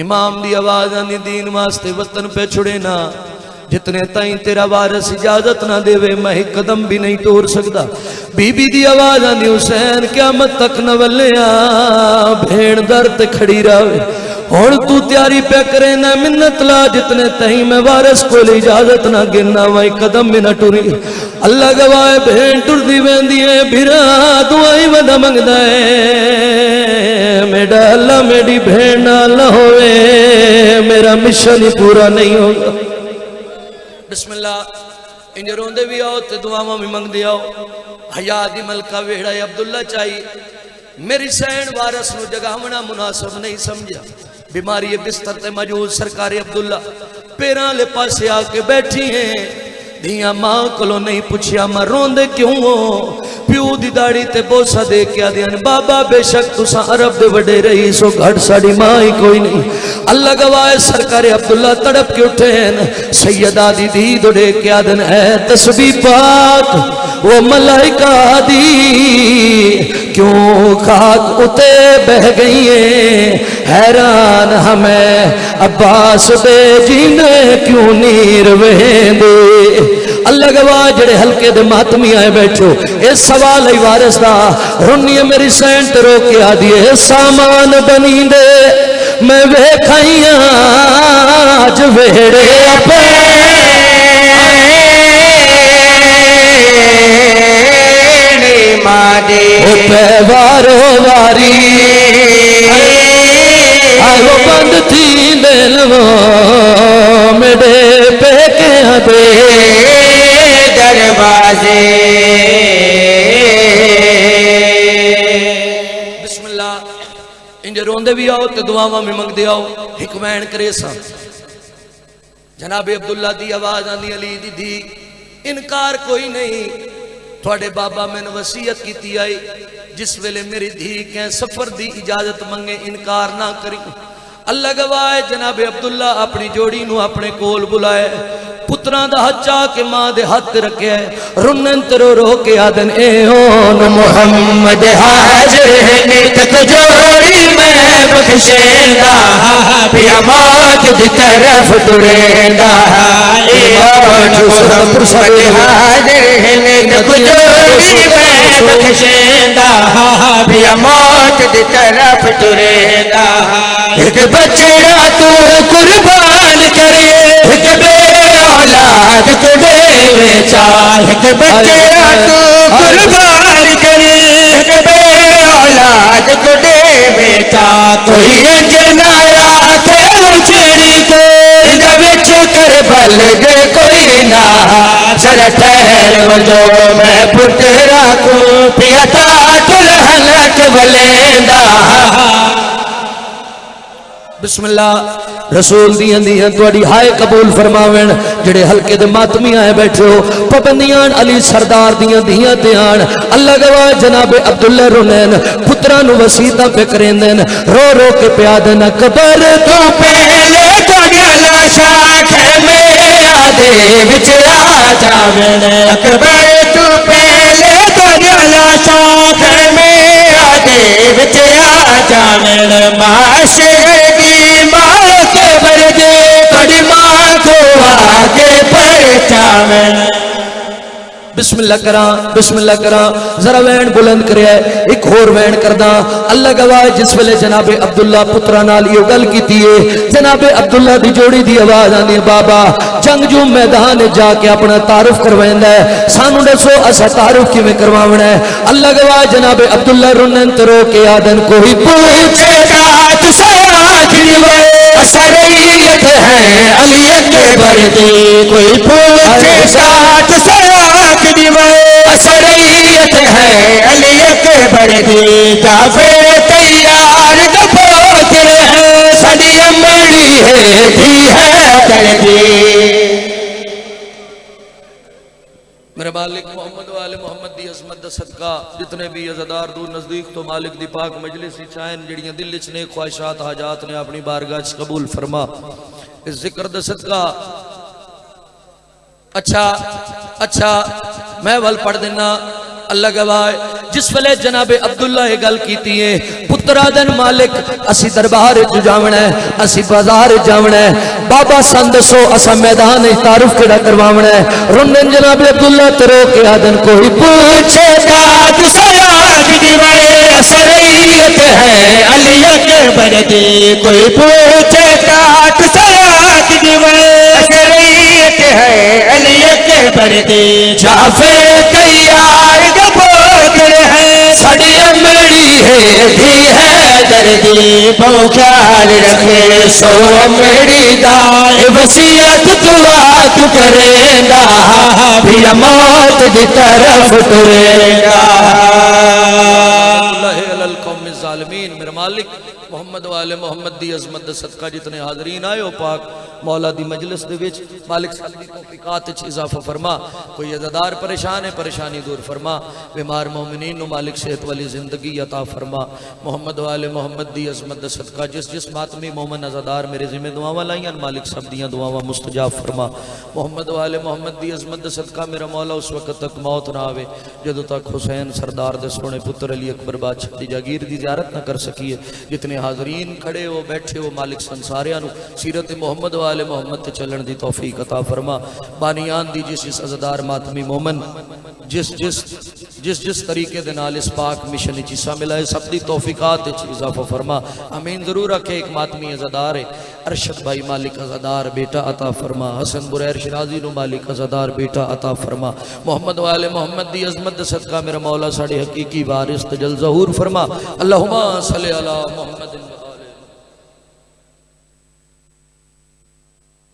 इमाम दी आवाज आंदी दीन वास्ते वतन पे छुड़े ना जितने ताई तेरा वारिस इजाजत ना देवे मैं एक कदम भी नहीं तोड़ सकता। बीबी दी आवाज आंदी हुसैन क़यामत तक न वल्लिया भेड़ दर ते खड़ी रहे। हुण तू तैयारी पे करे ना मिन्नत ला जितने तही मैं वारिस को इजाजत ना गिरना वही कदम भी ना टुरी। अल्लाह गवाए भेड़ टुरदी वेंदी है बिरा दुआई वदा मंगदा है मेरा अल्लाह मेरी भेड़ नाल ना होवे मेरा मिशन ही पूरा नहीं होगा। बिस्मिल्लाह इंज रोंदे भी आओ ते दुआवां भी मंगदे आओ। हया दी मलका वेड़ा अब्दुल्ला चाहिए मेरी सैन वारस नु जगावना मुनासिब नहीं समझा। बीमारी बिस्तर ते मौजूद सरकार अब्दुल्ला पैरां ले पासे आके बैठी है। धिया मां कोलों नहीं पूछया मां रोंदे क्यों हो? प्यू दी दाढ़ी ते बोसा दे के आदियां बाबा बेशक तुसा अरब दे वडे रही सो घट साड़ी मां ही कोई नहीं। अल्लाह गवाए सरकार अब्दुल्ला तड़प के उठे हैं। सैयदा दी दी दौड़े के आदन है तस्बीह पाक वो मलाइका दी क्यों खाक उते बह गई है। हैरान हमें अब्बास बे जीने क्यों नीर वेंदे। अल्लाह गवाह जड़े हल्के दे मातमी आए बैठो इस सवाल ही वारिस दा रोनी मेरी सैन ते रो के आदि सामान बनी दे मैं वेखाइया अज वेड़े वारो वारी वो बंद थी दिल वो मेरे पेके दे दरवाजे। बिस्मिल्लाह इंज रोंदे भी आओ ते दुआवां भी मंगदे आओ। हिकमैन करे सा जनाब अब्दुल्ला दी आवाज आंदी अली दी दी इनकार कोई नहीं थोड़े बाबा मैंने वसीयत की आई जिस वेले मेरी धी के सफर दी इजाजत मंगे इनकार ना करी। अल्लाह गवाह जनाब अब्दुल्ला अपनी जोड़ी नू अपने कोल बुलाए पुत्रा दा हाथ चा के मां दे हाथ रखे रुनन तरो रो के आदन ए ओन मुहम्मद हाजिर ने तक जोड़ी मैं बख्शेंदा पिया मौत दी तरफ तुरेंदा ए ओन मुहम्मद हाजिर ने तक जोड़ी मैं बख्शेंदा पिया मौत दी तरफ तुरेंदा। एक बछड़ा तू कुर्बान करे एक औलाद को दे बेचा एक बछड़ा तू कुर्बान करे एक औलाद को दे बेचा कोई अजनाया थे उछड़ी को बिच करबल दे कोई ना जरा ठहर जो मैं पुत्रा को पिया था दुल्हन वलेंदा। बिस्मिल्लाह रसूल दियां दियां तुहाडी हाय कबूल फरमावेन जेड़े हल्के दे मातमी आए बैठे हो पाबंदियां अली सरदार दियां दियां ते आन। अल्लाह गवाह जनाब अब्दुल्ला रुनैन पुत्रा नु वसीयतां पे करेंदन रो रो के प्या देन कबर तो पहले तो लाशा खेमे आदे विच आ जावेन कबर तो पहले तो लाशा खेमे आदे विच आ जावेन माशर मां के बरदे बड़ी मां को आगे पहचान। बिस्मिल्लाह करा जरा वैन बुलंद करे एक होर वैन करदा अल्लाह गवाह जिस वेले जनाबे अब्दुल्ला पुत्रा नाल यो गल कीती है जनाबे अब्दुल्ला दी जोड़ी दी आवाज आंदी है बाबा जंगजू मैदान जाके अपना तारुफ करवांदा है सानू दसो असा तारुफ किवें करवावना है अल्लाह गवाह जनाबे अब्दुल्ला रुनन तरो के आदन कोई पूछेगा तुझसे असरियत है अली अकबर दी कोई पूछेगा तुझसे असरियत है अली अकबर दी जाफे तैयार गपोत रहे सदी अमड़ी है दी है दर्दी मेरे मालिक मोहम्मद वाले मोहम्मद दी अजमत दा सदका जितने भी अज़ादार दूर नजदीक तो मालिक दी पाक मजलिस चाहन जड़ियां दिल च ने ख्वाहिशात हाजात ने अपनी बारगाह च कबूल फरमा इस जिक्र दा सदका अच्छा मैं वल पढ़ देना अल्लाह गवाह जिस वेले जनाबे अब्दुल्ला ये गल कीती है पुत्रा दन मालिक असी दरबार जावना है असी बाजार जावना है बाबा सन दसो असा मैदान तारुफ केड़ा करवावना है रुनन जनाबे अब्दुल्ला तरो के आदन कोई पूछेगा तुझसे असरियत है अली अकबर दी कोई पूछेगा तुझसे असरियत है अली अकबर दी जाफे तैयार गपोत रहे सड़ी अमड़ी है दी है दर्दी बहु ख्याल रखे सो अमड़ी दाल वसीयत दुआ तू करेगा फिर मौत की तरफ तुरेगा मेरा मालिक मोहम्मद वाले मोहम्मद दी अजमत दा सदका जितने हाजरीन आए हो पाक मौला दी मजलिस दे विच मालिक साहब दी तौफीकात च इजाफा फरमा कोई अज़ादार परेशान है परेशानी दूर फरमा बीमार मोमिनीन नु मालिक सेहत वाली जिंदगी अता फरमा मोहम्मद वाले मोहम्मद दी अजमत दा सदका जिस जिस मातमी मोमन अज़ादार मेरे जिम्मे दुआवां लाइयां मालिक सब दियां दुआवां मुस्तजाब फरमा मोहम्मद वाले मोहम्मद दी अजमत दा सदका मेरा मौला उस वक्त तक मौत ना आवे जदों तक हुसैन सरदार दे सोने पुत्र अली अकबर बादशाह दी जागीर दी ज़ियारत ना कर सकीए जितने हाजरीन खड़े हो बैठे हो मालिक संसारियां नु सीरत मोहम्मद वाले मोहम्मद ते चलन दी तौफीक अता फरमा बानियान दी जिस अज़ादार मातमी मोमन जिस तरीके दे नाल इस पाक मिशन विच हिस्सा मिला है सब दी तौफीकात विच इजाफा फरमा आमीन जरूर रखे एक मातमी अज़ादार है अरशद भाई मालिक अज़ादार बेटा अता फरमा हसन बुरैर शिराजी नु मालिक अज़ादार बेटा अता फरमा मोहम्मद वाले मोहम्मद दी अजमत दे सदका मेरा मौला साडे हकीकी वारिस तजल ज़हूर फरमा अल्लाहुम्मा सल्ली अला मुहम्मद